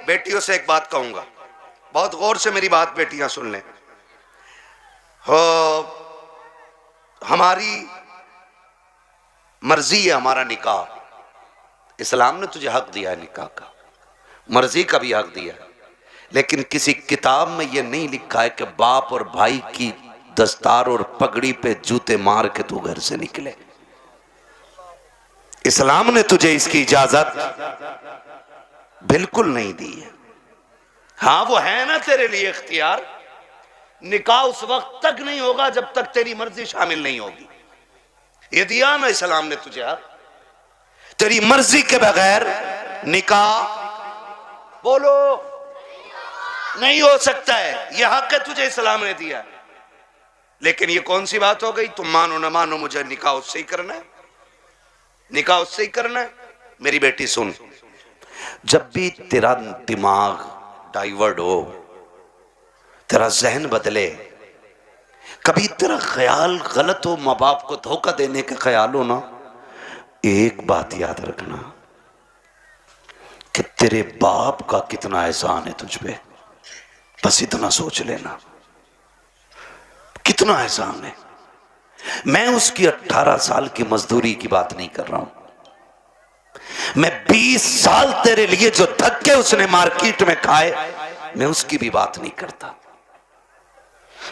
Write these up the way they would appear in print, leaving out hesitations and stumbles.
बेटियों से एक बात कहूंगा, बहुत गौर से मेरी बात बेटियां सुन लें। हो, हमारी मर्जी है हमारा निकाह। इस्लाम ने तुझे हक दिया है निकाह का, मर्जी का भी हक दिया है, लेकिन किसी किताब में यह नहीं लिखा है कि बाप और भाई की दस्तार और पगड़ी पे जूते मार के तू घर से निकले। इस्लाम ने तुझे इसकी इजाजत बिल्कुल नहीं दी है। हाँ, वो है ना तेरे लिए इख्तियार। निकाह उस वक्त तक नहीं होगा जब तक तेरी मर्जी शामिल नहीं होगी। ये दिया ना इस्लाम ने तुझे हक। तेरी मर्जी के बगैर निकाह बोलो नहीं हो सकता है। यह हक है तुझे इस्लाम ने दिया। लेकिन ये कौन सी बात हो गई, तुम मानो ना मानो मुझे निकाह उससे ही करना है, निकाह उससे ही करना है। मेरी बेटी सुन, जब भी तेरा दिमाग डाइवर्ट हो, तेरा जहन बदले, कभी तेरा ख्याल गलत हो, माँ बाप को धोखा देने का ख्याल हो ना, एक बात याद रखना कि तेरे बाप का कितना एहसान है तुझ पे। बस इतना सोच लेना, कितना एहसान है। मैं उसकी 18 साल की मजदूरी की बात नहीं कर रहा हूं। मैं 20 साल तेरे लिए जो धक्के उसने मार्केट में खाए, मैं उसकी भी बात नहीं करता।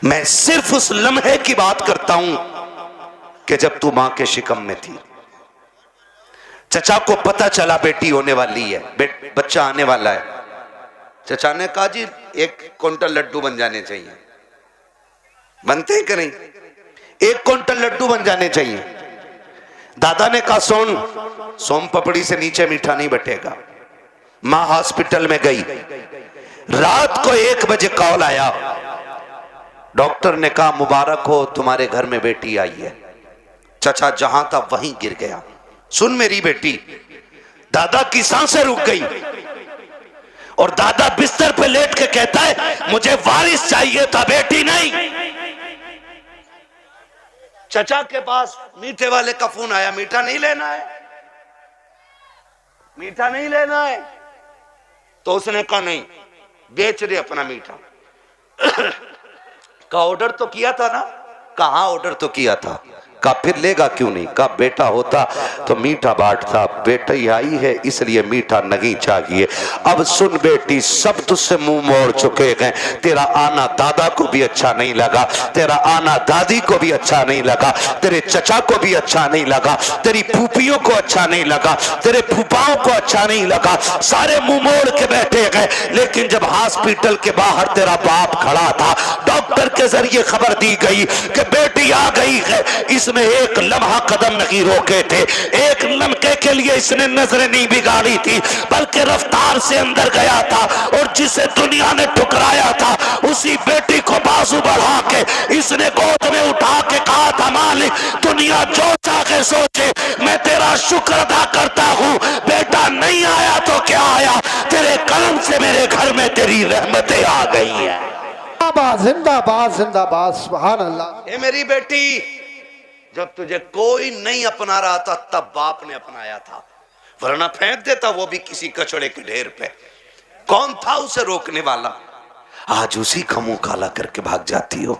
मैं सिर्फ उस लम्हे की बात करता हूं कि जब तू मां के शिकम में थी, चचा को पता चला बेटी होने वाली है, बच्चा आने वाला है। चचा ने कहा जी 1 क्विंटल लड्डू बन जाने चाहिए। बनते हैं कि नहीं? 1 क्विंटल लड्डू बन जाने चाहिए। दादा ने कहा सोम पपड़ी से नीचे मीठा नहीं बटेगा। मां हॉस्पिटल में गई, रात को 1 बजे कॉल आया, डॉक्टर ने कहा मुबारक हो तुम्हारे घर में बेटी आई है। चचा जहां था वहीं गिर गया। सुन मेरी बेटी, दादा की सांसें रुक गई और दादा बिस्तर पे लेट के कहता है मुझे वारिस चाहिए था, बेटी नहीं। चचा के पास मीठे वाले का फोन आया, मीठा नहीं लेना है, मीठा नहीं लेना है। तो उसने कहा नहीं, बेच दे अपना मीठा। का ऑर्डर तो किया था ना? कहां ऑर्डर तो किया था। का फिर लेगा क्यों नहीं? का बेटा होता तो मीठा बांटता, बेटा ही आई है इसलिए मीठा नहीं चाहिए। अब सुन बेटी, सब तुझसे मुंह मोड़ चुके हैं। तेरा आना दादा को भी अच्छा नहीं लगा, तेरा आना दादी को भी अच्छा नहीं लगा, तेरे चचा को भी अच्छा नहीं लगा, तेरी फूफियों को अच्छा नहीं लगा, तेरे फूफाओं को अच्छा नहीं लगा। सारे मुंह मोड़ के बैठे गए। लेकिन जब हॉस्पिटल के बाहर तेरा बाप खड़ा था, डॉक्टर के जरिए खबर दी गई कि बेटी आ गई है, इसमें एक लम्हा कदम नहीं रोके थे, एक लम्हे के लिए इसने नजरें नहीं बिगाड़ी थी, बल्कि रफ्तार से अंदर गया था। और जिसे दुनिया ने ठुकराया था, उसी बेटी को बाजू बढ़ा के इसने गोद में उठा के कहा था मालिक दुनिया जो चाहे सोचे, मैं तेरा शुक्र अदा करता हूँ। बेटा नहीं आया तो क्या आया, तेरे कलम से मेरे घर में तेरी रहमतें आ गई है। जिंदाबाद जिंदाबाद, सुभान अल्लाह। ये मेरी बेटी, जब तुझे कोई नहीं अपना रहा था तब बाप ने अपनाया था, वरना फेंक देता वो भी किसी कचड़े के ढेर पे। कौन था उसे रोकने वाला? आज उसी का मुंह काला करके भाग जाती हो,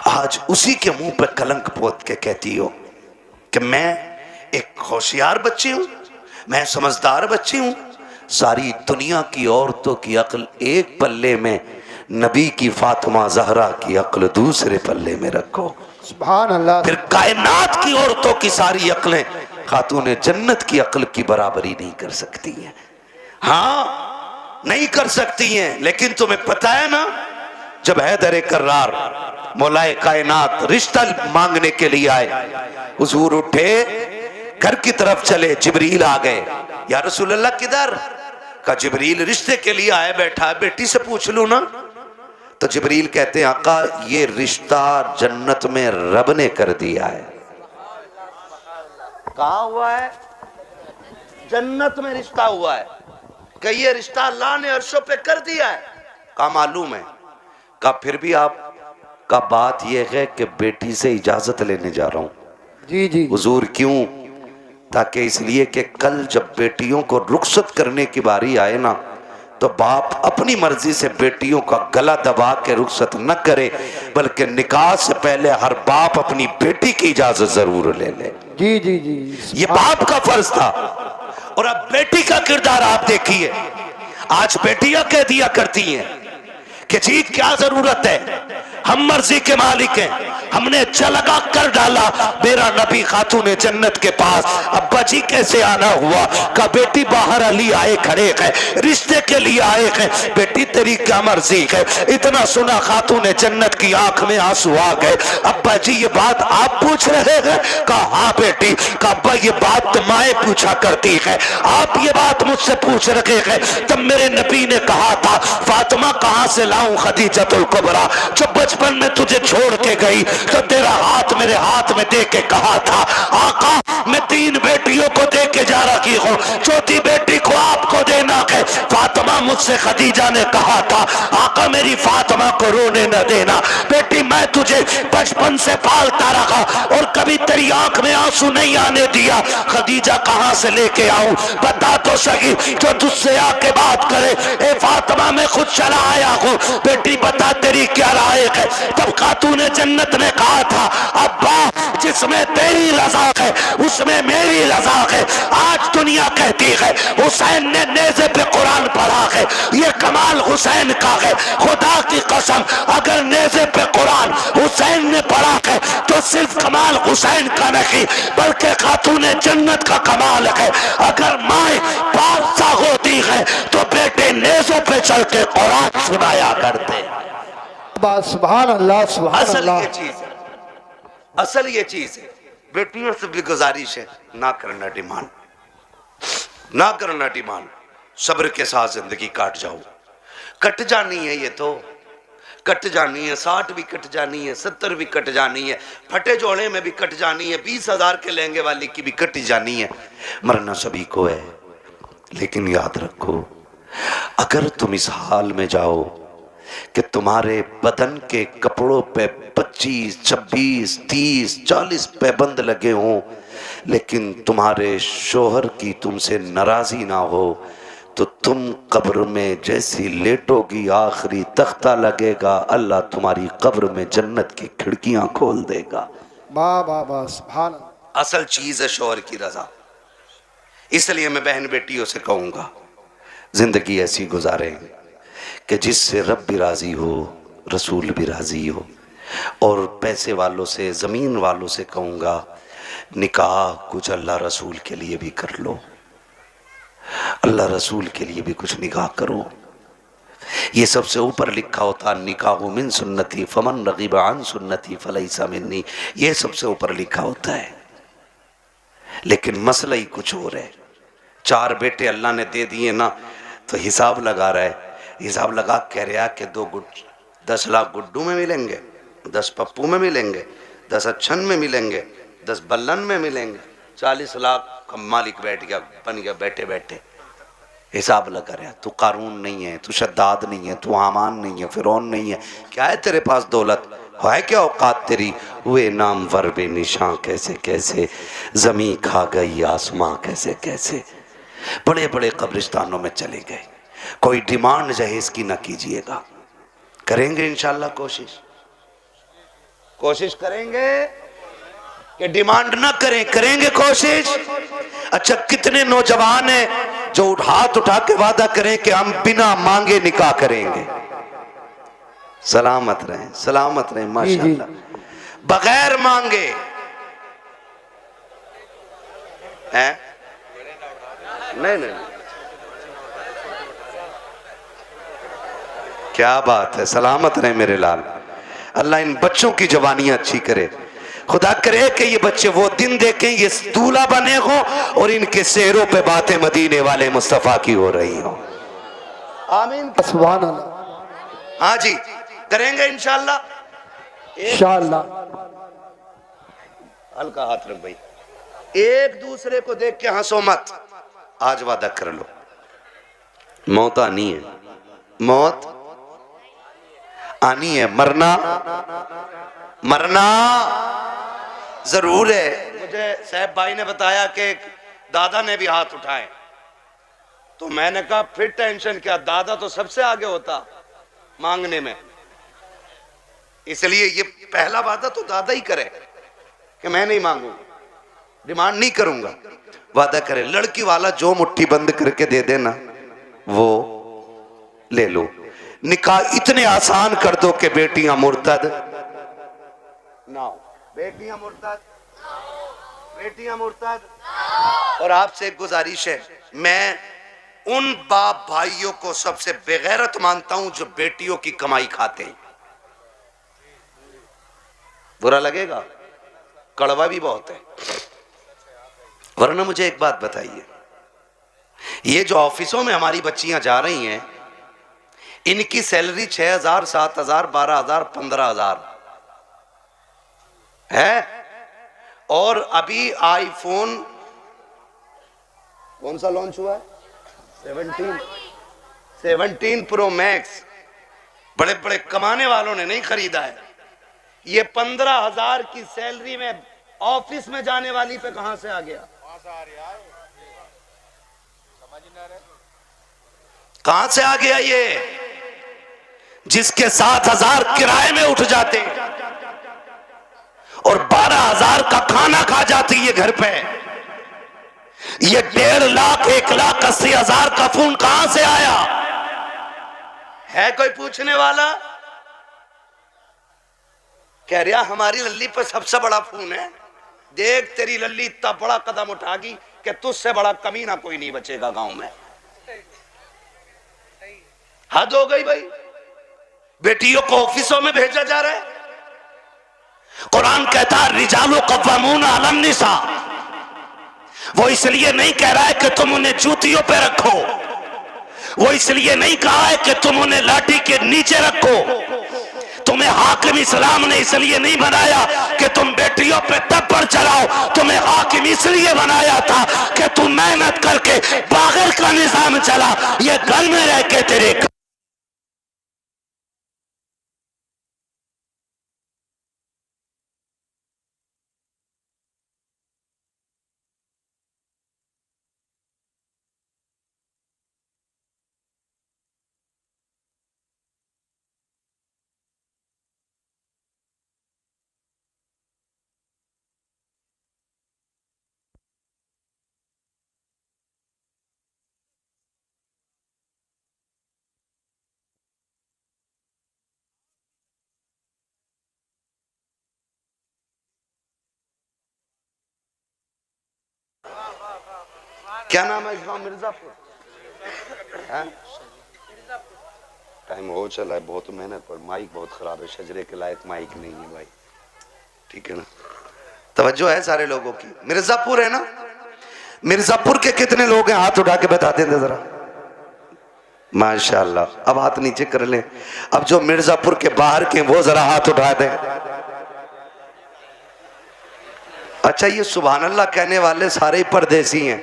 आज उसी के मुंह पे कलंक पोत के कहती हो कि मैं एक होशियार बच्ची हूं, मैं समझदार बच्ची हूं। सारी दुनिया की औरतों की अक्ल एक पल्ले में, नबी की फातिमा जहरा की अक्ल दूसरे पल्ले में रखो। सुभान अल्लाह। फिर कायनात की औरतों की सारी अक्लें खातूने जन्नत की अक्ल की बराबरी नहीं कर सकती हैं। हाँ, नहीं कर सकती हैं। लेकिन तुम्हें पता है ना, जब हैदर कर्रार मौलाए कायनात रिश्ता मांगने के लिए आए, हुजूर उठे, घर की तरफ चले, जिब्रील आ गए। या रसूल अल्लाह किधर? का जिब्रील रिश्ते के लिए आया बैठा है, बेटी से पूछ लूं ना। तो जिब्रील कहते हैं आका ये रिश्ता जन्नत में रब ने कर दिया है। कहा हुआ है? जन्नत में रिश्ता हुआ है। कि ये रिश्ता अल्लाह ने अर्शों पे कर दिया है। कहा मालूम है। कहा फिर भी आप का बात यह है कि बेटी से इजाजत लेने जा रहा हूं। जी जी। हुजूर क्यों? ताकि इसलिए कि कल जब बेटियों को रुखसत करने की बारी आए ना, तो बाप अपनी मर्जी से बेटियों का गला दबा के रुखसत न करे, बल्कि निकाह से पहले हर बाप अपनी बेटी की इजाजत जरूर ले ले। जी जी जी, ये बाप का फर्ज था। और अब बेटी का किरदार आप देखिए। आज बेटियां कह दिया करती हैं कि जी क्या जरूरत है, हम मर्जी के मालिक हैं, हमने चलगा कर डाला मेरा नबी खातून जन्नत के पास, अब्बा जी कैसे आना हुआ? का बेटी बाहर अली आए खड़े हैं, रिश्ते के लिए आए हैं, बेटी तेरी क्या मर्जी है? इतना सुना खातून जन्नत की आंख में आंसू आ गए। अब्बा जी ये बात आप पूछ रहे हैं? कहा हाँ बेटी। का अब्बा ये बात तो माए पूछा करती है, आप ये बात मुझसे पूछ रहे हैं? तब मेरे नबी ने कहा था फातिमा कहां से लाऊं खदीजतुल कुबरा, जो बचपन में तुझे छोड़ के गई तो तेरा हाथ मेरे हाथ में दे के कहा था आका मैं 3 बेटियों को दे के जा रही हूँ, चौथी बेटी को आपको देना है। फातिमा मुझसे खदीजा ने कहा था आका मेरी फातिमा को रोने न देना, बेटी मैं तुझे बचपन से पालता रहा और कभी तेरी आंख में आंसू नहीं आने दिया, खदीजा कहां से लेके आऊं? बता तो सही, जो तुझसे आके बात करे। ए फातिमा मैं खुद चला आया हूँ, बेटी बता तेरी क्या राय है? तब खातून जन्नत ने कहा था अब्बा जिसमें तेरी रजा है उसमें मेरी रजा है। आज दुनिया कहती है हुसैन ने नेज़े पे कुरान पढ़ा है, ये कमाल हुसैन का है। खुदा की कसम अगर नेज़े पे कुरान हुसैन ने पढ़ा है तो सिर्फ कमाल हुसैन का नहीं बल्कि खातून जन्नत का कमाल है। अगर माए बादशाह होती है तो बेटे नेज़ों पे चल के कुरान सुनाया करते। सुभान अल्लाह सुभान असल अल्लाह। ये चीज है, असल ये चीज है। बेटियों से भी गुजारिश है ना करना डिमांड, ना करना डिमांड, सब्र के साथ जिंदगी काट जाओ। कट जानी है ये तो कट जानी है, 60 भी कट जानी है, 70 भी कट जानी है, फटे जोड़े में भी कट जानी है, 20,000 के लहंगे वाली की भी कट जानी है। मरना सभी को है, लेकिन याद रखो अगर तुम इस हाल में जाओ कि तुम्हारे बदन के कपड़ों पे 25, 26, 30, 40 पैबंद लगे हों, लेकिन तुम्हारे शोहर की तुमसे नाराजी ना हो, तो तुम कब्र में जैसी लेटोगी आखिरी तख्ता लगेगा, अल्लाह तुम्हारी कब्र में जन्नत की खिड़कियां खोल देगा। वाह वाह वाह सुभान। असल चीज है शोहर की रजा। इसलिए मैं बहन बेटियों से कहूंगा जिंदगी ऐसी गुजारें कि जिससे रब भी राजी हो, रसूल भी राजी हो। और पैसे वालों से, ज़मीन वालों से कहूँगा निकाह कुछ अल्लाह रसूल के लिए भी कर लो, अल्लाह रसूल के लिए भी कुछ निकाह करो। ये सबसे ऊपर लिखा होता निकाह मिन सुन्नती फमन रग़िब अन सुन्नती फलैसा मिन्नी, ये सबसे ऊपर लिखा होता है। लेकिन मसला ही कुछ और है। 4 बेटे अल्लाह ने दे दिए ना, तो हिसाब लगा रहा है, हिसाब लगा कह रहा कि 10 लाख गुड्डू में मिलेंगे, 10 पप्पू में मिलेंगे, 10 अच्छन में मिलेंगे, 10 बल्लन में मिलेंगे, 40 लाख का मालिक बैठ गया, बन गया बैठे बैठे। हिसाब लगा रहा, तू कारून नहीं है, तू शद्दाद नहीं है, तू हामान नहीं है, फिरौन नहीं है, क्या है तेरे पास दौलत है? क्या औकात तेरी? हुए नाम वर बे निशां कैसे कैसे, जमी खा गई आसमां कैसे कैसे। बड़े बड़े कब्रिस्तानों में चले गए। कोई डिमांड जहेज की ना कीजिएगा। करेंगे इंशाल्लाह कोशिश, कोशिश करेंगे कि डिमांड ना करें, करेंगे कोशिश। अच्छा कितने नौजवान हैं जो हाथ उठा के वादा करें कि हम बिना मांगे निकाह करेंगे। सलामत रहें माशाल्लाह, बगैर मांगे हैं? नहीं, क्या बात है, सलामत रहे मेरे लाल। अल्लाह इन बच्चों की जवानियां अच्छी करे। खुदा करे कि ये बच्चे वो दिन देखें ये दूल्हा बने हो और इनके सेहरों पे बातें मदीने वाले मुस्तफा की हो रही हो। आमीन सुभान अल्लाह। हाँ जी, करेंगे इंशाल्लाह। इंशाल्लाह। हल्का हाथ रख भाई, एक दूसरे को देख के हंसो मत। आज वादा कर लो, मौत आनी है, मौत आनी है, मरना जरूर है। मुझे साहब भाई ने बताया कि दादा ने भी हाथ उठाए, तो मैंने कहा फिर टेंशन क्या, दादा तो सबसे आगे होता मांगने में, इसलिए ये पहला वादा तो दादा ही करे कि मैं नहीं मांगूंगा, डिमांड नहीं करूंगा, वादा करे। लड़की वाला जो मुट्ठी बंद करके दे देना वो ले लो। निकाह इतने आसान कर दो कि बेटियां मुर्तद ना हो, बेटियां मुर्तद, बेटियां मुर्तद। और आपसे एक गुजारिश है, मैं उन बाप भाइयों को सबसे बेगैरत मानता हूं जो बेटियों की कमाई खाते हैं। बुरा लगेगा, कड़वा भी बहुत है। वरना मुझे एक बात बताइए, ये जो ऑफिसों में हमारी बच्चियां जा रही हैं, इनकी सैलरी 6,000, 7,000, 12,000, 15,000 है। और अभी आईफोन कौन सा लॉन्च हुआ है, 17 प्रो मैक्स, बड़े बड़े कमाने वालों ने नहीं खरीदा है। ये 15,000 की सैलरी में ऑफिस में जाने वाली पे कहां से आ गया, कहां से आ गया ये, जिसके 7,000 किराए में उठ जाते और 12,000 का खाना खा जाती है घर पे। ये 1.5 लाख 1,80,000 का फोन कहां से आया है? कोई पूछने वाला? कह रहा हमारी लल्ली पर सबसे बड़ा फोन है, देख तेरी लल्ली इतना बड़ा कदम उठागी कि तुझसे बड़ा कमीना कोई नहीं बचेगा गांव में। हद हो गई भाई, बेटियों को ऑफिसों में भेजा जा रहा है। कुरान कहता है रिजालु कव्वामून अलन निसा, वो इसलिए नहीं कह रहा है कि तुम उन्हें जूतियों पे रखो, वो इसलिए नहीं कहा है कि तुम उन्हें लाठी के नीचे रखो। तुम्हें हाकिम इस्लाम ने इसलिए नहीं बनाया कि तुम बेटियों पे तब्बड़ चलाओ, तुम्हें हाकिम इसलिए बनाया था कि तुम मेहनत करके बागर का निजाम चला, ये घर में रह के तेरे। क्या नाम है इस गांव? मिर्जापुर। टाइम हो चला है, बहुत मेहनत पर माइक बहुत खराब है, शजरे के लायक माइक नहीं है भाई, ठीक है ना? तवज्जो है सारे लोगों की। मिर्जापुर है ना? मिर्जापुर के कितने लोग हैं हाथ उठा के बता देंगे जरा। माशाल्लाह, अब हाथ नीचे कर लें। अब जो मिर्जापुर के बाहर के वो जरा हाथ उठा दें। अच्छा, ये सुभान अल्लाह कहने वाले सारे ही परदेसी हैं,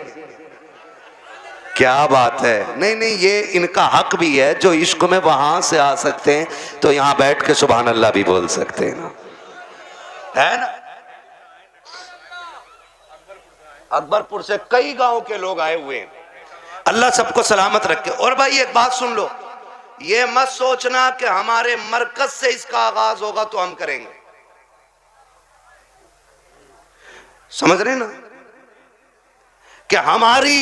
क्या बात है। नहीं नहीं, ये इनका हक भी है, जो इश्क में वहां से आ सकते हैं तो यहां बैठ के सुभान अल्लाह भी बोल सकते हैं ना, है ना? अकबरपुर से कई गांव के लोग आए हुए हैं, अल्लाह सबको सलामत रखे। और भाई एक बात सुन लो, ये मत सोचना कि हमारे मरकज से इसका आगाज होगा तो हम करेंगे, समझ रहे ना? कि हमारी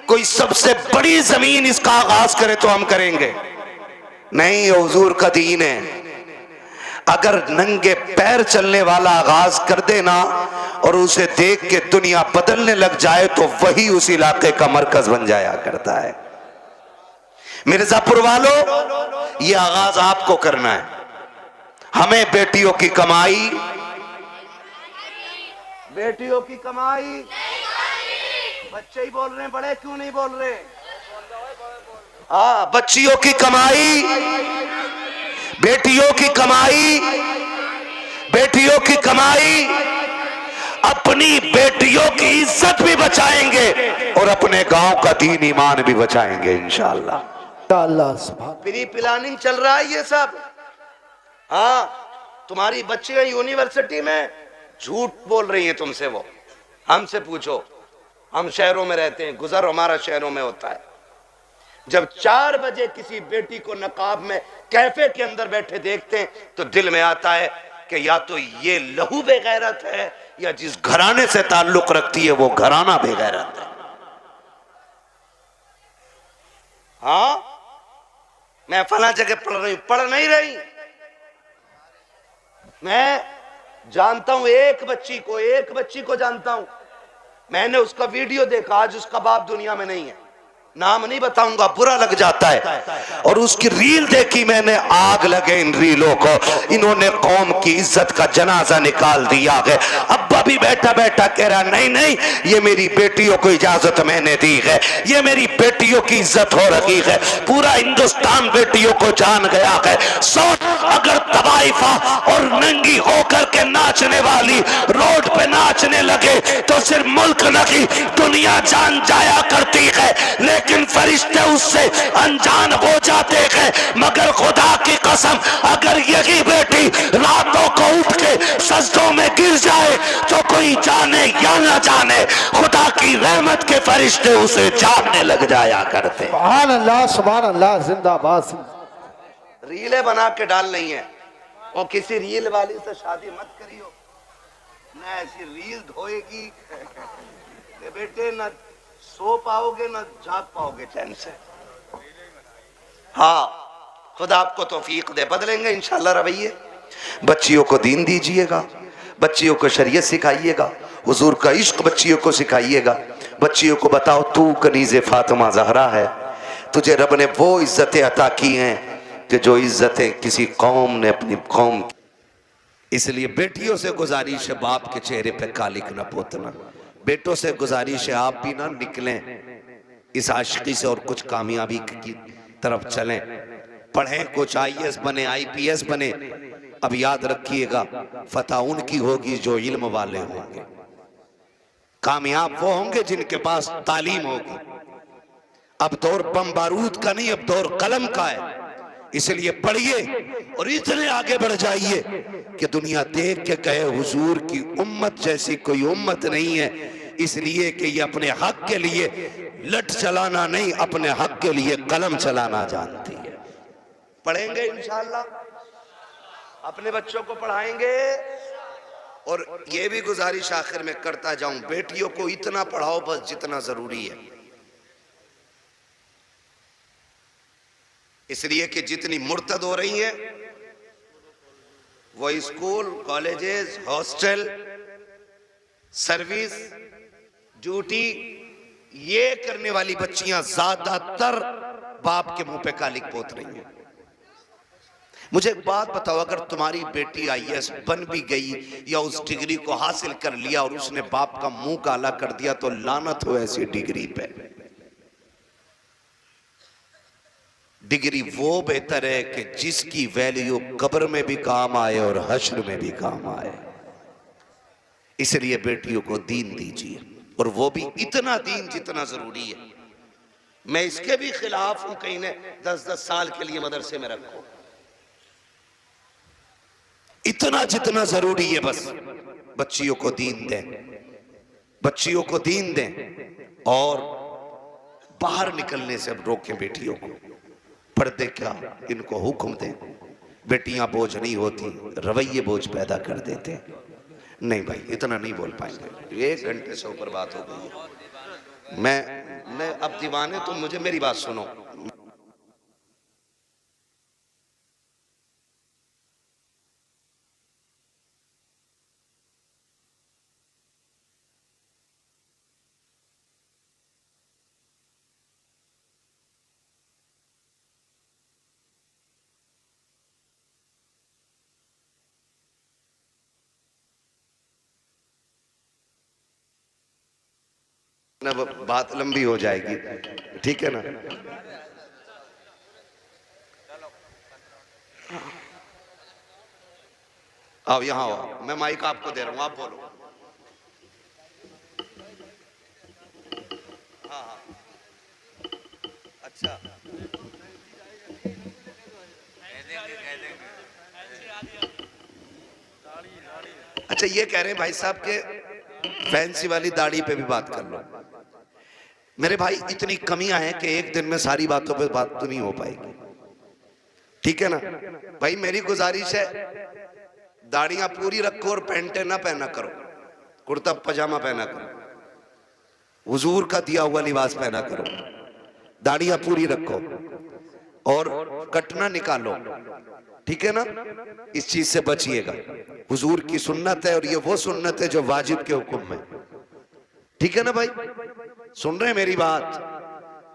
कोई सबसे बड़ी जमीन इसका आगाज करे तो हम करेंगे, नहीं, ये हुजूर का दीन है। अगर नंगे पैर चलने वाला आगाज कर देना और उसे देख के दुनिया बदलने लग जाए तो वही उस इलाके का मरकज बन जाया करता है। मिर्जापुर वालों, ये आगाज आपको करना है। हमें बेटियों की कमाई, बेटियों की कमाई, बच्चे ही बोल रहे हैं, बड़े क्यों नहीं बोल रहे? हाँ, बच्चियों की कमाई, बेटियों की कमाई, बेटियों की कमाई, अपनी बेटियों की इज्जत भी बचाएंगे और अपने गांव का दीन ईमान भी बचाएंगे इंशाअल्लाह। फ्री प्लानिंग चल रहा है ये सब। हाँ, तुम्हारी बच्चियां यूनिवर्सिटी में झूठ बोल रही हैं तुमसे, वो हमसे पूछो, हम शहरों में रहते हैं, गुजर हमारा शहरों में होता है, जब 4 बजे किसी बेटी को नकाब में कैफे के अंदर बैठे देखते हैं तो दिल में आता है कि या तो ये लहू बेगैरत है या जिस घराने से ताल्लुक रखती है वो घराना बेगैरत है। हाँ, मैं फला जगह पढ़ रही हूं, पढ़ नहीं रही। मैं जानता हूं एक बच्ची को जानता हूं। मैंने उसका वीडियो देखा, आज उसका बाप दुनिया में नहीं है, नाम नहीं बताऊंगा, बुरा लग जाता है। और उसकी रील देखी मैंने, आग लगे इन रीलों को, इन्होंने कौम की इज्जत का जनाजा निकाल दिया है। अब्बा भी बैठा बैठा कह रहा नहीं नहीं, ये मेरी बेटियों को इजाजत मैंने दी है, ये मेरी बेटियों की इज्जत हो रही है। पूरा हिंदुस्तान बेटियों को जान गया है। अगर तवाइफा और नंगी होकर के नाचने वाली रोड पे नाचने लगे तो सिर्फ मुल्क नहीं दुनिया जान जाया करती है, लेकिन फरिश्ते उससे अनजान हो जाते हैं। मगर खुदा की कसम, अगर यही बेटी रातों को उठ के सजदों में गिर जाए तो कोई जाने या ना जाने, खुदा की रहमत के फरिश्ते उसे जानने लग जाया करते। सुभान अल्लाह, जिंदाबाद। रीलें बना के डाल नहीं है, और किसी रील वाली से शादी मत करियो, ना ऐसी रील धोएगी बेटे, ना सो पाओगे ना जाग पाओगे चैन से। हाँ, खुदा आपको तौफीक दे, बदलेंगे इंशाल्लाह रवैये। बच्चियों को दीन दीजिएगा, बच्चियों को शरीयत सिखाइएगा, हुजूर का इश्क बच्चियों को सिखाइएगा। बच्चियों को बताओ तू कनीज़े फातिमा ज़हरा है, तुझे रब ने वो इज्जतें अता की हैं कि जो इज्जतें किसी कौम ने अपनी कौम। इसलिए बेटियों से गुजारिश है, बाप के चेहरे पे कालिक न पोतना। बेटों से गुजारिश है, आप भी ना निकलें इस आशिकी से और कुछ कामयाबी की तरफ चलें, पढ़ें, कुछ IAS बने, IPS बने। अब याद रखिएगा, फतह उनकी होगी जो इल्म वाले होंगे, कामयाब वो होंगे जिनके पास तालीम होगी। अब दौर बम बारूद का नहीं, अब दौर कलम का है। इसलिए पढ़िए और इतने आगे बढ़ जाइए कि दुनिया देख के कहे हुजूर की उम्मत जैसी कोई उम्मत नहीं है। इसलिए कि ये अपने हक के लिए लठ चलाना नहीं, अपने हक के लिए कलम चलाना जानती है। पढ़ेंगे इंशाअल्लाह, अपने बच्चों को पढ़ाएंगे। और ये भी गुजारिश आखिर में करता जाऊं, बेटियों को इतना पढ़ाओ बस जितना जरूरी है। इसलिए कि जितनी मुर्तद हो रही हैं वो school, colleges, hostel, service, duty, ये करने वाली बच्चियां ज्यादातर बाप के मुंह पे कालिक पोत रही हैं। मुझे एक बात बताओ, अगर तुम्हारी बेटी IAS बन भी गई या उस डिग्री को हासिल कर लिया और उसने बाप का मुंह काला कर दिया तो लानत हो ऐसी डिग्री पे। डिग्री वो बेहतर है कि जिसकी वैल्यू कब्र में भी काम आए और हश्र में भी काम आए। इसलिए बेटियों को दीन दीजिए, और वो भी इतना दीन जितना जरूरी है। मैं इसके भी खिलाफ हूं कहीं ने 10-10 साल के लिए मदरसे में रखो, इतना जितना जरूरी है बस बच्चियों को दीन दें, बच्चियों को दीन दें और बाहर निकलने से अब रोकें बेटियों को। पर्दे क्या, इनको हुक्म दें। बेटियां बोझ नहीं होती, रवैये बोझ पैदा कर देते हैं। नहीं भाई, इतना नहीं बोल पाएंगे, 1 घंटे से ऊपर बात हो गई। मैं अब दीवाने, तुम मुझे मेरी बात सुनो। ना बात लंबी हो जाएगी, ठीक है ना। आओ यहाँ आओ, मैं माइक आपको दे रहा हूँ, आप बोलो। हाँ हाँ, अच्छा अच्छा, ये कह रहे हैं भाई साहब के फैंसी वाली दाढ़ी पे भी बात कर लो। मेरे भाई इतनी कमियां हैं कि एक दिन में सारी बातों पे बात तो नहीं हो पाएगी, ठीक है ना भाई। मेरी गुजारिश है, दाढ़ियां पूरी रखो और पैंटे ना पहना करो, कुर्ता पजामा पहना करो, हुजूर का दिया हुआ लिबास पहना करो, दाढ़ियां पूरी रखो और कटना निकालो, ठीक है ना। इस चीज से बचिएगा, हुजूर की सुन्नत है और ये वो सुन्नत है जो वाजिब के हुक्म में, ठीक है ना भाई। सुन रहे हैं मेरी बात?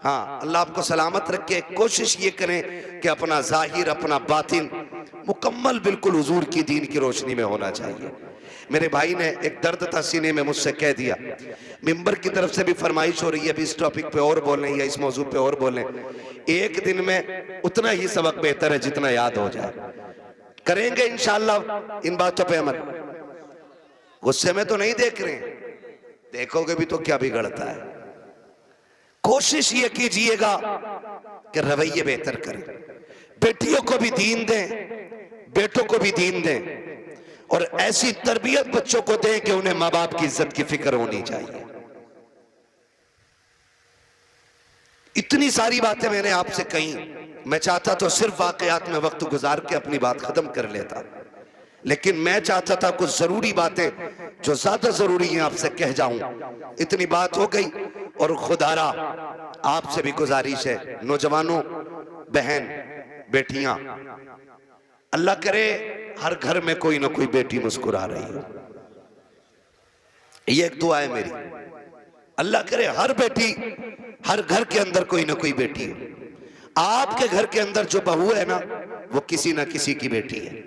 हाँ, अल्लाह आपको सलामत रखे। कोशिश ये करें कि अपना जाहिर अपना बातिन मुकम्मल बिल्कुल हुजूर की दीन की रोशनी में होना चाहिए। मेरे भाई ने एक दर्द था सीने में, मुझसे कह दिया, मिंबर की तरफ से भी फरमाइश हो रही है, अभी इस टॉपिक पे और बोलें या इस मौजू पे और बोलें। एक दिन में उतना ही सबक बेहतर है जितना याद हो जाए। करेंगे इंशाअल्लाह इन बातों पे अमल। गुस्से में तो नहीं देख रहे, देखोगे भी तो क्या बिगड़ता है। कोशिश ये कीजिएगा कि रवैये बेहतर करें, बेटियों को भी दीन दें, बेटों को भी दीन दें और ऐसी तरबियत बच्चों को दें कि उन्हें माँ बाप की इज्जत की फिक्र होनी चाहिए। इतनी सारी बातें मैंने आपसे कही, मैं चाहता तो सिर्फ वाकयात में वक्त गुजार के अपनी बात खत्म कर लेता, लेकिन मैं चाहता था कुछ जरूरी बातें जो ज्यादा जरूरी हैं आपसे कह जाऊं। इतनी बात हो गई और खुदारा आपसे भी गुजारिश है, नौजवानों, बहन, बेटियां, अल्लाह करे हर घर में कोई ना कोई बेटी मुस्कुरा रही है। ये एक दुआ है मेरी, अल्लाह करे हर बेटी, हर घर के अंदर कोई ना कोई बेटी है। आपके घर के अंदर जो बहू है ना, वो किसी ना किसी की बेटी है।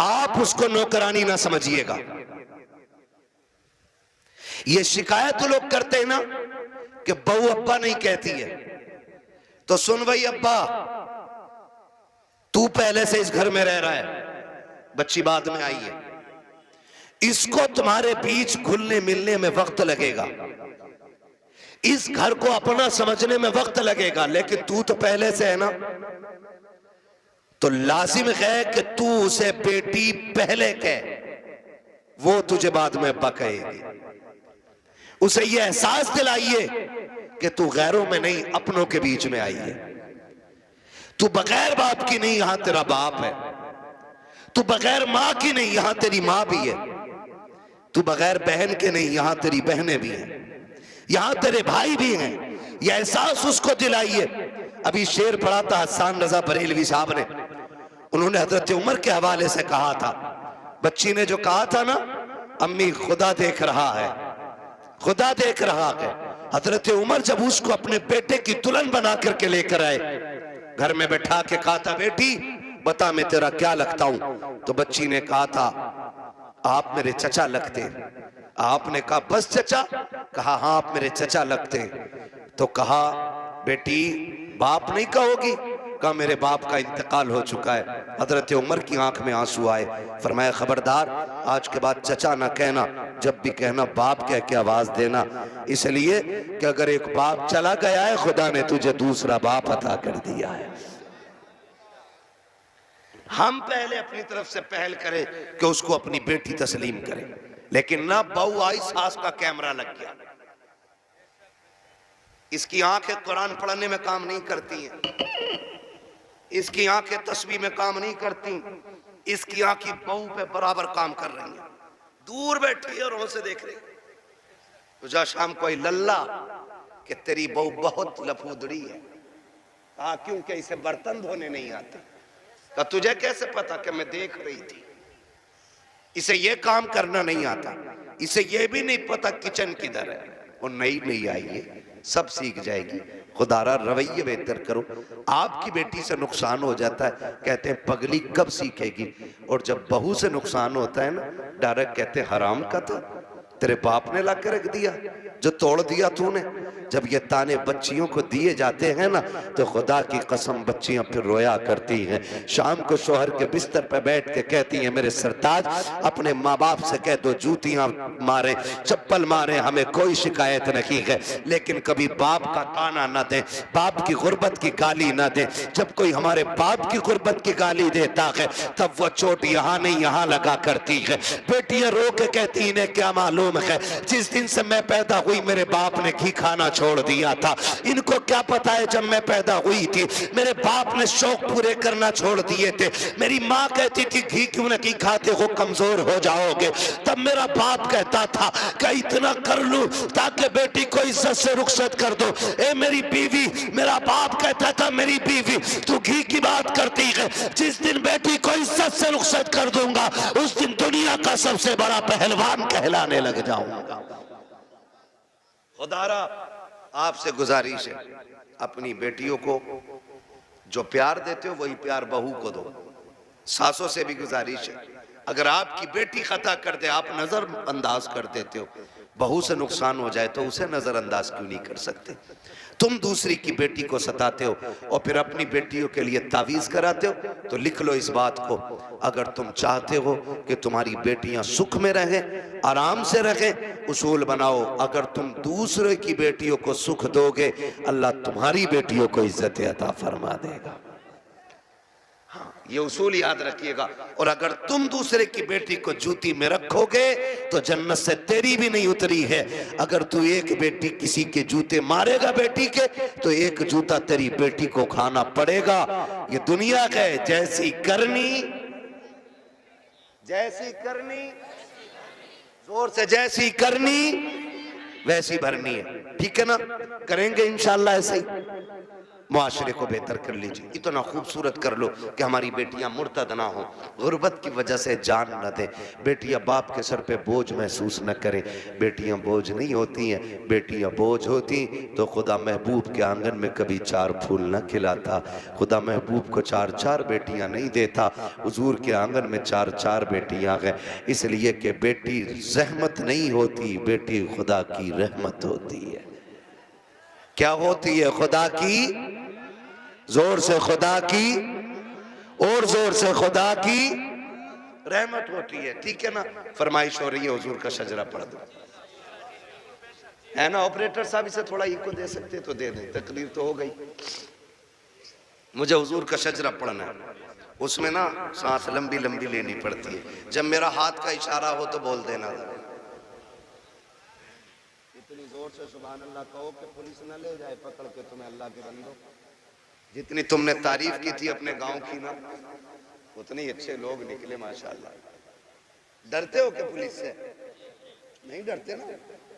आप उसको नौकरानी ना समझिएगा। ये शिकायत लोग करते हैं ना कि बहू अब्बा नहीं कहती है, तो सुन भाई अब्बा, तू पहले से इस घर में रह रहा है, बच्ची बाद में आई है, इसको तुम्हारे बीच घुलने मिलने में वक्त लगेगा, इस घर को अपना समझने में वक्त लगेगा, लेकिन तू तो पहले से है ना, तो लाजिम है कि तू उसे बेटी पहले कह, वो तुझे बाद में अब्बा कहेगी। उसे ये एहसास दिलाइए कि तू गैरों में नहीं अपनों के बीच में आई है, तू बगैर बाप की नहीं, यहां तेरा बाप है, तू बगैर मां की नहीं, यहां तेरी मां भी है, तू बगैर बहन के नहीं, यहां तेरी बहनें भी हैं, यहां तेरे भाई भी हैं। यह एहसास उसको दिलाइए। अभी शेर पढ़ा था हसन रजा बरेलवी साहब ने, उन्होंने हजरत उमर के हवाले से कहा था, बच्ची ने जो कहा था ना, अम्मी खुदा देख रहा है, खुदा देख रहा है। हजरत उमर जब उसको अपने बेटे की दुल्हन बना करके लेकर आए, घर में बैठा के कहा था, बेटी बता मैं तेरा क्या लगता हूं? तो बच्ची ने कहा था, आप मेरे चचा लगते। आपने कहा बस चचा? कहा हाँ आप मेरे चचा लगते। तो कहा बेटी बाप नहीं कहोगी? कहा मेरे बाप का इंतकाल हो चुका है। हजरत उमर की आंख में आंसू आए, फरमाया खबरदार आज के बाद चचा ना कहना, जब भी कहना बाप कह के आवाज देना, इसलिए कि अगर एक बाप चला गया है, खुदा ने तुझे दूसरा बाप अता कर दिया है। हम पहले अपनी तरफ से पहल करें कि उसको अपनी बेटी तस्लीम करें, लेकिन ना बहू आई, सास का कैमरा लग गया, इसकी आंखें कुरान पढ़ने में काम नहीं करती हैं, इसकी आंखें तस्बीह में काम नहीं करती, इसकी आंखें बहू पे बराबर काम कर रही हैं, दूर बैठी है और से देख रही। तुझा शाम कोई लल्ला कि तेरी बहू बहुत लफूदड़ी है। कहा क्योंकि इसे बर्तन धोने नहीं आते। कहा तुझे कैसे पता? कि मैं देख रही थी, इसे ये काम करना नहीं आता, इसे ये भी नहीं पता किचन किधर है। वो नई नई आई है, सब सीख जाएगी। खुदारा रवैये बेहतर करो। आपकी बेटी से नुकसान हो जाता है, कहते हैं पगली कब सीखेगी, और जब बहू से नुकसान होता है ना, डायरेक्ट कहते हैं हराम का था, तेरे बाप ने ला के रख दिया, जो तोड़ दिया तूने। जब ये ताने बच्चियों को दिए जाते हैं ना तो खुदा की कसम बच्चियां फिर रोया करती हैं। शाम को शोहर के बिस्तर पर बैठ के कहती हैं, मेरे सरताज अपने माँ बाप से कह दो जूतियां मारे, चप्पल मारे, हमें कोई शिकायत नहीं है, लेकिन कभी बाप का ताना न दें, बाप की गुर्बत की गाली न दें। जब कोई हमारे बाप की गुर्बत की गाली देता है तब वो चोट यहाँ नहीं यहाँ लगा करती है। बेटियां रो के कहती, इन्हें क्या मालूम है, जिस दिन से मैं पैदा हुई मेरे बाप ने घी खाना छोड़ दिया था। इनको क्या पता है जब मैं पैदा हुई थी मेरे बाप ने शौक पूरे करना छोड़ दिए थे। मेरी माँ कहती थी घी क्यों नहीं खाते हो, कमजोर हो जाओगे। तब मेरा बाप कहता था कि इतना कर लूं ताकि बेटी को इज्जत से रुखसत कर दो। ए मेरी बीवी, मेरा बाप कहता था मेरी बीवी तू घी की बात करती है, जिस दिन बेटी को इज्जत से रुखसत कर दूंगा उस दिन दुनिया का सबसे बड़ा पहलवान कहलाने लग जाऊंगा। खुदारा आपसे गुजारिश है, अपनी बेटियों को जो प्यार देते हो वही प्यार बहू को दो। सासों से भी गुजारिश है, अगर आपकी बेटी खता कर दे आप नजरअंदाज कर देते हो, बहू से नुकसान हो जाए तो उसे नजरअंदाज क्यों नहीं कर सकते। तुम दूसरी की बेटी को सताते हो और फिर अपनी बेटियों के लिए तावीज कराते हो, तो लिख लो इस बात को, अगर तुम चाहते हो कि तुम्हारी बेटियां सुख में रहें, आराम से रहें, उसूल बनाओ, अगर तुम दूसरे की बेटियों को सुख दोगे अल्लाह तुम्हारी बेटियों को इज्जत अता फरमा देगा। ये उसूल याद रखिएगा। और अगर तुम दूसरे की बेटी को जूती में रखोगे तो जन्नत से तेरी भी नहीं उतरी है। अगर तू एक बेटी किसी के जूते मारेगा बेटी के तो एक जूता तेरी बेटी को खाना पड़ेगा। ये दुनिया है, जैसी करनी जोर से, जैसी करनी वैसी भरनी है, ठीक है ना। करेंगे इंशाअल्लाह ऐसे ही, मुआशरे को बेहतर कर लीजिए, इतना खूबसूरत कर लो कि हमारी बेटियां मुर्तद ना हो, गुर्बत की वजह से जान न दे, बेटियां बाप के सर पे बोझ महसूस न करें। बेटियां बोझ नहीं होती हैं, बेटियां बोझ होती तो खुदा महबूब के आंगन में कभी 4 फूल न खिलाता, खुदा महबूब को 4-4 बेटियां नहीं देता, हुजूर के आंगन में 4-4 बेटियां हैं। इसलिए कि बेटी जहमत नहीं होती, बेटी खुदा की रहमत होती है। क्या होती है? खुदा की, जोर से खुदा की, और जोर से खुदा की रहमत होती है, ठीक है ना। फरमाइश हो रही है हुजूर का शजरा पढ़ दो, है ना। ऑपरेटर साहब इसे थोड़ा इको दे सकते तो दे दें, तकलीफ तो हो गई। मुझे हुजूर का शजरा पढ़ना है, उसमें ना सांस लंबी लंबी लेनी पड़ती है। जब मेरा हाथ का इशारा हो तो बोल देना, इतनी जोर से सुभान अल्लाह कहो कि पुलिस न ले जाए पकड़ के तुम्हें। अल्लाह के बंदो, जितनी तुमने तारीफ की थी अपने गांव की ना, उतने अच्छे लोग निकले माशाल्लाह। डरते हो कि पुलिस से? नहीं डरते ना,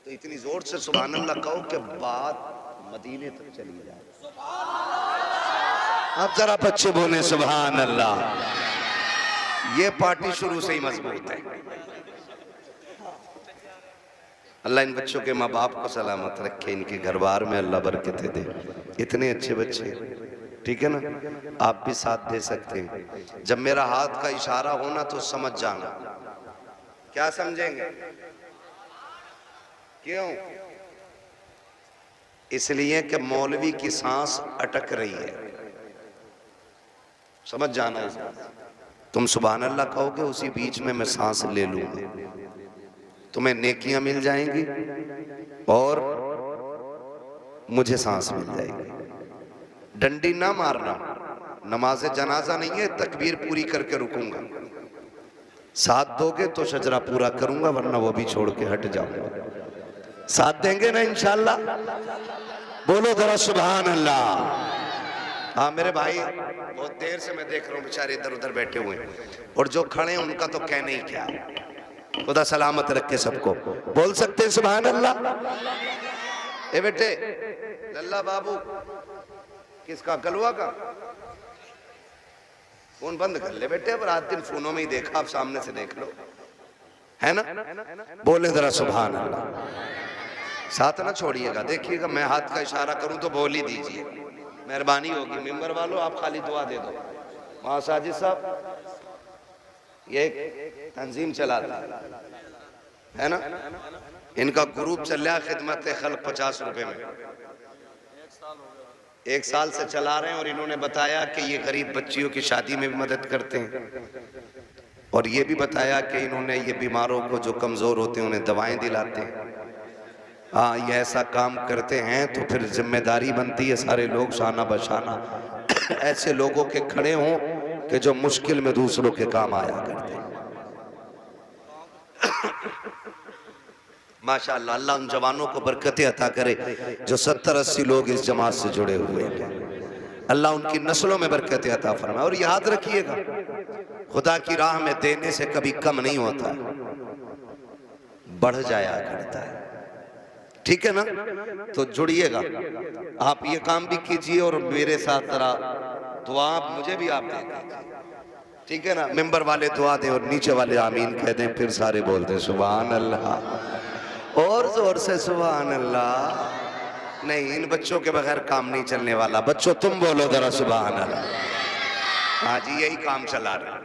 तो इतनी जोर से सुभान अल्लाह कहो कि बात मदीने तक चली जाए। अब जरा बच्चे बोले सुभान अल्लाह। ये पार्टी शुरू से ही मजबूत है। अल्लाह इन बच्चों के माँ बाप को सलामत रखे, इनके घर बार में अल्लाह बरकतें दे। इतने अच्छे बच्चे, ठीक है ना। आप भी साथ दे सकते हैं। जब मेरा हाथ का इशारा होना तो समझ जाना। क्या समझेंगे? क्यों? इसलिए कि मौलवी की सांस अटक रही है, समझ जाना। तुम सुभान अल्लाह कहोगे, उसी बीच में मैं सांस ले लूंगा, तुम्हें नेकियां मिल जाएंगी और मुझे सांस मिल जाएगी। डंडी ना मारना, नमाज जनाजा नहीं है, तकबीर पूरी करके रुकूंगा। साथ दोगे तो शजरा पूरा करूंगा, वरना वो भी छोड़ के हट जाऊंगा। साथ देंगे ना इंशाअल्लाह? बोलो जरा सुभान अल्लाह। हाँ मेरे भाई, बहुत देर से मैं देख रहा हूँ बेचारे इधर उधर बैठे हुए हैं, और जो खड़े हैं उनका तो कहने ही क्या। खुदा सलामत रखे सबको। बोल सकते हैं सुभान अल्लाह? ए बेटे, लल्ला बाबू किसका? गलवा का फोन बंद कर ले बेटे, अब रात दिन फोनों में ही देखा, आप सामने से देख लो, है ना। बोले जरा सुभान अल्लाह। साथ ना छोड़िएगा, देखिएगा मैं हाथ का इशारा करूं तो बोल ही दीजिए, मेहरबानी होगी। मेंबर वालों आप खाली दुआ दे दो। वहां साजिद साहब ये तंजीम चलाता है, है ना। इनका ग्रुप चल रहा खिदमत खल्क 50 रुपए में, 1 साल से चला रहे हैं। और इन्होंने बताया कि ये गरीब बच्चियों की शादी में भी मदद करते हैं, और ये भी बताया कि इन्होंने ये बीमारों को जो कमज़ोर होते हैं उन्हें दवाएं दिलाते हैं। हाँ, ये ऐसा काम करते हैं तो फिर जिम्मेदारी बनती है सारे लोग शाना बशाना ऐसे लोगों के खड़े हों कि जो मुश्किल में दूसरों के काम आया करते हैं। माशाअल्लाह, अल्लाह उन जवानों को बरकतें अता करे जो 70-80 लोग इस जमात से जुड़े हुए हैं। अल्लाह उनकी नस्लों में बरकतें अता फरमाए। और याद रखिएगा, खुदा की राह में देने से कभी कम नहीं होता, बढ़ जाया करता है। ठीक है ना। तो जुड़िएगा, आप ये काम भी कीजिए और मेरे साथ जरा दुआ मुझे भी आप दें, ठीक है ना। मेंबर वाले दुआ दें और नीचे वाले आमीन कह दें, फिर सारे बोलते हैं सुभान अल्लाह और जोर से सुभान अल्लाह। नहीं, इन बच्चों के बगैर काम नहीं चलने वाला। बच्चों तुम बोलो जरा सुभान अल्लाह। हाँ जी, यही काम चला रहा।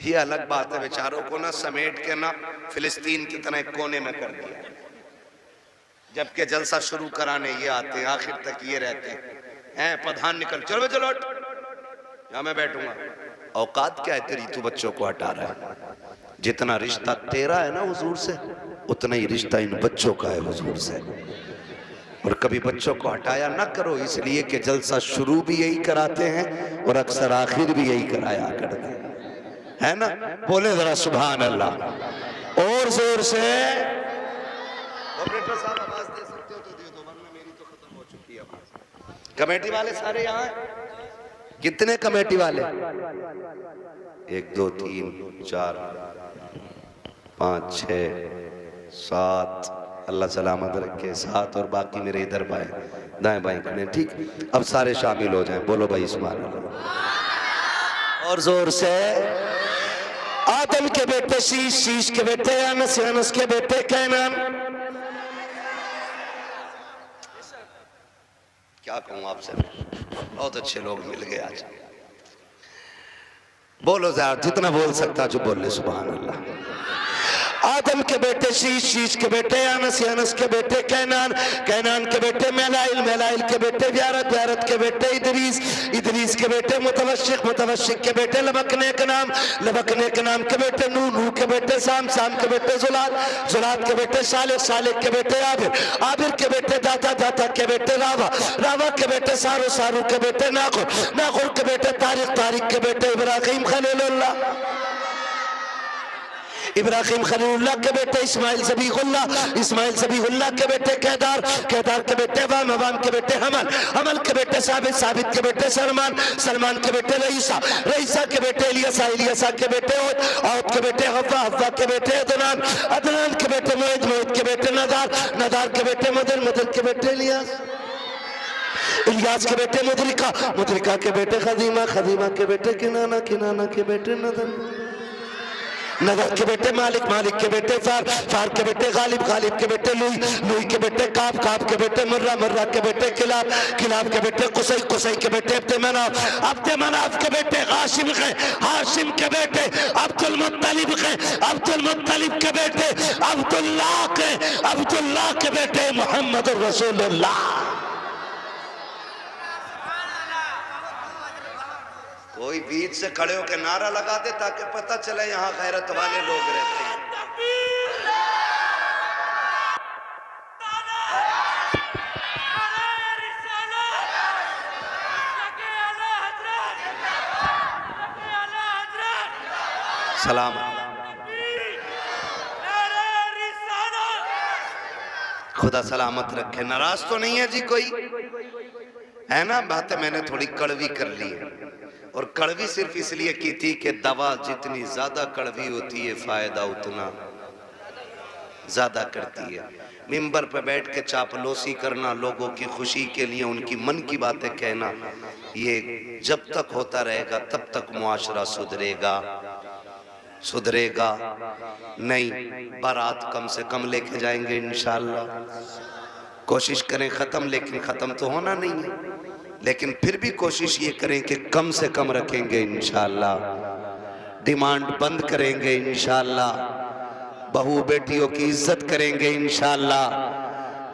ये अलग बात है, बेचारों को ना समेट के ना फिलिस्तीन की तरह एक कोने में कर दिया, जबकि जलसा शुरू कराने ये आते हैं, आखिर तक ये रहते हैं। प्रधान निकल, चलो चलो यहाँ मैं बैठूंगा। औकात क्या है तेरी, तू बच्चों को हटा रहा है। जितना रिश्ता तेरा है ना हुजूर से, उतना ही रिश्ता इन बच्चों का है हुजूर से। और कभी बच्चों को हटाया ना करो, इसलिए कि जलसा शुरू भी यही कराते हैं और अक्सर आखिर भी यही कराया करते हैं, है ना। बोले जरा सुभान अल्लाह और जोर से। ऑपरेटर साहब आवाज दे सकते हो तो दे दो, वरना मेरी तो खत्म हो चुकी है आवाज। कमेटी वाले सारे यहाँ हैं? कितने कमेटी वाले? 1 2 3 4 5 6 7, अल्लाह सलामत रखे 7, और बाकी मेरे इधर बाएं दाएं बाएं खड़े। ठीक, अब सारे शामिल हो जाएं। बोलो भाई सुभान अल्लाह और जोर से। आदम के बेटे शीश, शीश के बेटे अनस, अनस के बेटे कैनान। क्या कहूं आपसे, बहुत अच्छे लोग मिल गए आज। बोलो यार, जितना बोल सकता जो बोल ले सुभान अल्लाह। आदम के बेटे शीश, शीश के बेटे अनस, अनस के बेटे कैनान, कैनान के बेटे मेलाइल, मेलाइल के बेटे व्यारत, व्यारत के बेटे इदरीस, इदरीस के बेटे मुतवश्शिक, मुतवश्शिक के बेटे लबकने के नाम, लबकने के नाम के बेटे नूह, नूह के बेटे साम, साम के बेटे जुलाद, जुलाद के बेटे सालेह, सालेह के बेटे आबिर, आबिर के बेटे दाता, दाता के बेटे रावा, रावा के बेटे सारू, सारू के बेटे नाखुर, नाखुर के बेटे तारिक, तारिक के बेटे इब्राहिम खलीलुल्लाह, इब्राहिम खलीलुल्लाह के बेटे इस्माइल ज़बीहुल्लाह, इस्माइल ज़बीहुल्लाह के बेटे केदार, केदार के बेटे वाम, वाम के बेटे हमल, हमल के बेटे साबित, साबित के बेटे सलमान, सलमान के बेटे रईसा, रईसा के बेटे इलियासा, इलियासा के बेटे औद, औद के बेटे हव्वा, हव्वा के बेटे अदनान, अदनान के बेटे मोहित, मोहित के बेटे नदार, नदार के बेटे मदर, मदर के बेटे इलियास, इलियास के बेटे मुद्रिका, मुद्रिका के बेटे खदीमा, खदीमा के बेटे किनाना, किनाना के बेटे नदन, नगर के बेटे मालिक, मालिक के बेटे फार, फार के बेटे गालिब, गालिब के बेटे लुई, लुई के बेटे काब, काब के बेटे मुर्रा, मुर्रा के बेटे किलाब, किलाब के बेटे कुसई, कुसई के बेटे अब्दे मनाफ, अब्दे मनाफ के बेटे हाशिम के, हाशिम के बेटे अब्दुल मुत्तलिब के, अब्दुल मुत्तलिब के बेटे अब्दुल्लाह के, अब्दुल्लाह के बेटे मोहम्मद रसूलुल्लाह। कोई बीच से खड़े होकर नारा लगा दे ताकि पता चले यहाँ गैरत वाले लोग रहते हैं। सलाम। खुदा सलामत रखे। नाराज तो नहीं है जी कोई, है ना। बातें मैंने थोड़ी कड़वी कर ली है, और कड़वी सिर्फ इसलिए की थी कि दवा जितनी ज्यादा कड़वी होती है फायदा उतना ज्यादा करती है। मिंबर पे बैठ के चापलूसी करना, लोगों की खुशी के लिए उनकी मन की बातें कहना, ये जब तक होता रहेगा तब तक मुआशरा सुधरेगा, सुधरेगा नहीं। बारात कम से कम लेके जाएंगे इंशाअल्लाह, कोशिश करें खत्म, लेकिन खत्म तो होना नहीं है, लेकिन फिर भी कोशिश ये करें कि कम से कम रखेंगे इंशाअल्लाह। डिमांड बंद करेंगे इंशाअल्लाह, बहू बेटियों की इज्जत करेंगे इंशाअल्लाह।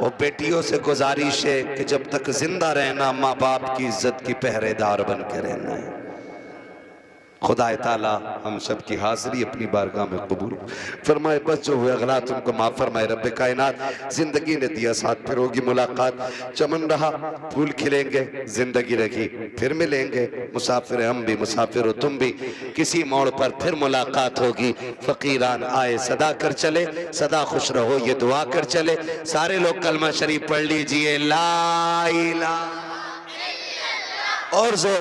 और बेटियों से गुजारिश है कि जब तक जिंदा रहना माँ बाप की इज्जत की पहरेदार बन के रहना है। खुदा ताला हम सब की हाजिरी अपनी बारगाह में कबूल फरमाए। बस जो हुए गलत उनको माफ फरमाए। रब्बे कायनात जिंदगी ने दिया साथ, फिर होगी मुलाकात। चमन रहा फूल खिलेंगे, जिंदगी रही फिर मिलेंगे। मुसाफिर हम भी, मुसाफिर हो तुम भी, किसी मोड़ पर फिर मुलाकात होगी। फकीरान आए सदा कर चले, सदा खुश रहो ये दुआ कर चले। सारे लोग कलमा शरीफ पढ़ लीजिए, ला इलाहा और जोर